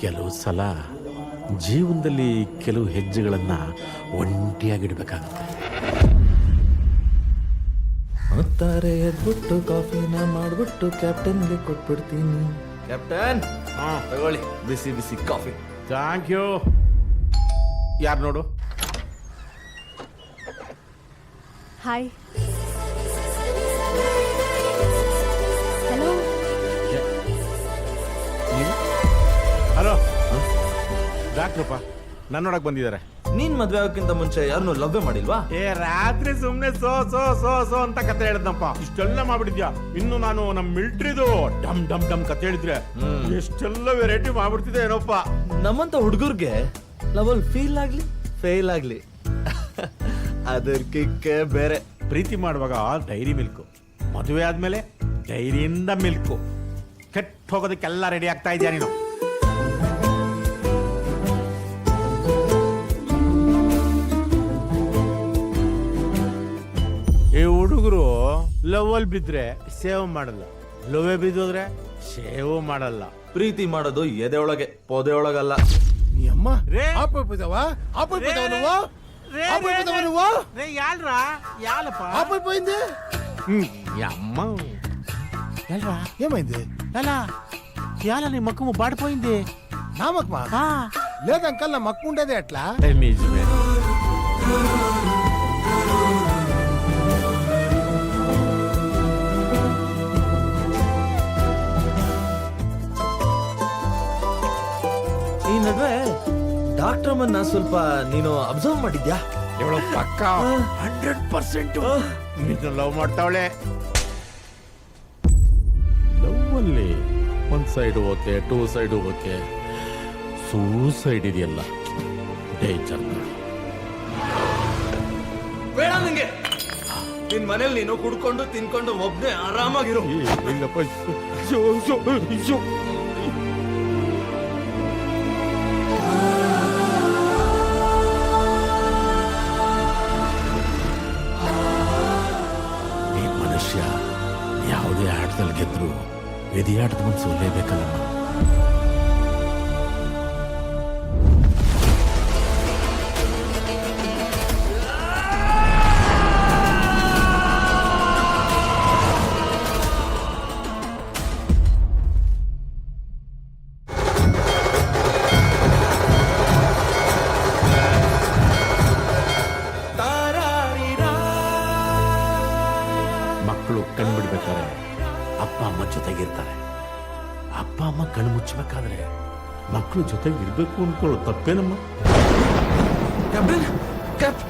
ಕೆಲವು ಸಲ ಜೀವನದಲ್ಲಿ ಕೆಲವು ಹೆಜ್ಜೆಗಳನ್ನು ಒಂಟಿಯಾಗಿಡ್ಬೇಕಾಗುತ್ತೆ. ಅಂತಾರೆ ಎದ್ಬಿಟ್ಟು ಕಾಫಿನ ಮಾಡ್ಬಿಟ್ಟು ಕ್ಯಾಪ್ಟನ್ಗೆ ಕೊಟ್ಬಿಡ್ತೀನಿ. ಕ್ಯಾಪ್ಟನ್ ತಗೊಳ್ಳಿ ಬಿಸಿ ಬಿಸಿ ಕಾಫಿ. Thank you. ಯಾರು ನೋಡು. ಹಾಯ್. ಹಲೋ. ಹಲೋ ಡಾಕ್ಟ್ರಪ್ಪ ನನ್ನ ನೋಡಕ್ ಬಂದಿದ್ದಾರೆ. ನೀನ್ ಮದ್ವೆ ಆಗೋಕ್ಕಿಂತ ಮುಂಚೆ ಯಾರನ್ನು ಲವ್ವೇ ಮಾಡಿಲ್ವಾ? ರಾತ್ರಿ ಸುಮ್ನೆ ಸೋ ಸೋ ಸೋ ಸೋ ಅಂತ ಕತೆ ಹೇಳಿದ್ನಪ್ಪ. ಇಷ್ಟೆಲ್ಲ ಮಾಡ್ಬಿಟ್ಟಿದ್ಯಾ. ಇನ್ನು ನಾನು ನಮ್ ಮಿಲ್ಟ್ರಿದು ಡಮ್ ಡಮ್ ಡಮ್ ಕತೆ ಹೇಳಿದ್ರೆ ಎಷ್ಟೆಲ್ಲ ವೆರೈಟಿ ಮಾಡ್ಬಿಡ್ತಿದ್ದೆ ಏನಪ್ಪ. ನಮ್ಮಂತ ಹುಡುಗರ್ಗೆ ಲವಲ್ ಫೀಲ್ ಆಗ್ಲಿ ಫೇಲ್ ಆಗ್ಲಿ ಅದರ ಕಿಕ್ಕೆ ಬೇರೆ. ಪ್ರೀತಿ ಮಾಡುವಾಗ ಡೈರಿ ಮಿಲ್ಕು, ಮದುವೆ ಆದ್ಮೇಲೆ ಡೈರಿಯಿಂದ ಮಿಲ್ಕು. ಕೆಟ್ಟ ಹೋಗೋದಕ್ಕೆಲ್ಲ ರೆಡಿ ಆಗ್ತಾ ಇದೆಯಾ ನೀನು? ಈ ಹುಡುಗರು ಲವಲ್ ಬಿದ್ರೆ ಸೇವ್ ಮಾಡಲ್ಲ, ಲೋವೆ ಬಿದ್ದೋದ್ರೆ ಸೇವ್ ಮಾಡಲ್ಲ. ಪ್ರೀತಿ ಮಾಡೋದು ಎದೆ ಒಳಗೆ ಪೊದೆ ಒಳಗಲ್ಲ. ఏమైంది ఎలా ఎలా నీ మక్కుము బాడిపోయింది? నా మక్కుమా? లేదు అంకల్, నా మక్కు ఉండేది ఎట్లా? నిజమే. ಈ ನಡುವೆ ಡಾಕ್ಟರ್ ಅಮ್ಮನ್ನ ಸ್ವಲ್ಪ ನೀನು ಅಬ್ಸರ್ವ್ ಮಾಡಿದ್ಯಾ? ಇವಳು ಪಕ್ಕ 100% ನಿನ್ನ ಲವ್ ಮಾಡ್ತಾವಳೆ. ಲವ್ ಅಲ್ಲಿ ಒಂದ್ side okay, two side okay, suicide ಇದೆಯಲ್ಲ ಡೇಂಜರ್. ಬೇಡ ನಂಗೆ. ನಿನ್ ಮನೇಲಿ ನೀನು ಕುಡ್ಕೊಂಡು ತಿನ್ಕೊಂಡು ಒಬ್ನೇ ಆರಾಮಾಗಿರು. ಇಲ್ಲಪ್ಪ. ಮನುಷ್ಯ ಯಾವುದೇ ಆಟದಲ್ಲಿ ಗೆದ್ರು ಎದೆಯಾಟದ ಮುಂದೆ ಸೋಲೇಬೇಕಲ್ಲಮ್ಮ. ಮಕ್ಕಳು ಕಣ್ಬಿಡ್ಬೇಕಾದ್ರೆ ಅಪ್ಪ ಅಮ್ಮ ಜೊತೆಗಿರ್ತಾರೆ. ಅಪ್ಪ ಅಮ್ಮ ಕಣ್ಣು ಮುಚ್ಚಬೇಕಾದ್ರೆ ಮಕ್ಕಳು ಜೊತೆಗೆ ಇರ್ಬೇಕು ಅನ್ಕೊಳ್ಳೋ ತಪ್ಪೇನಮ್ಮ? Captain cap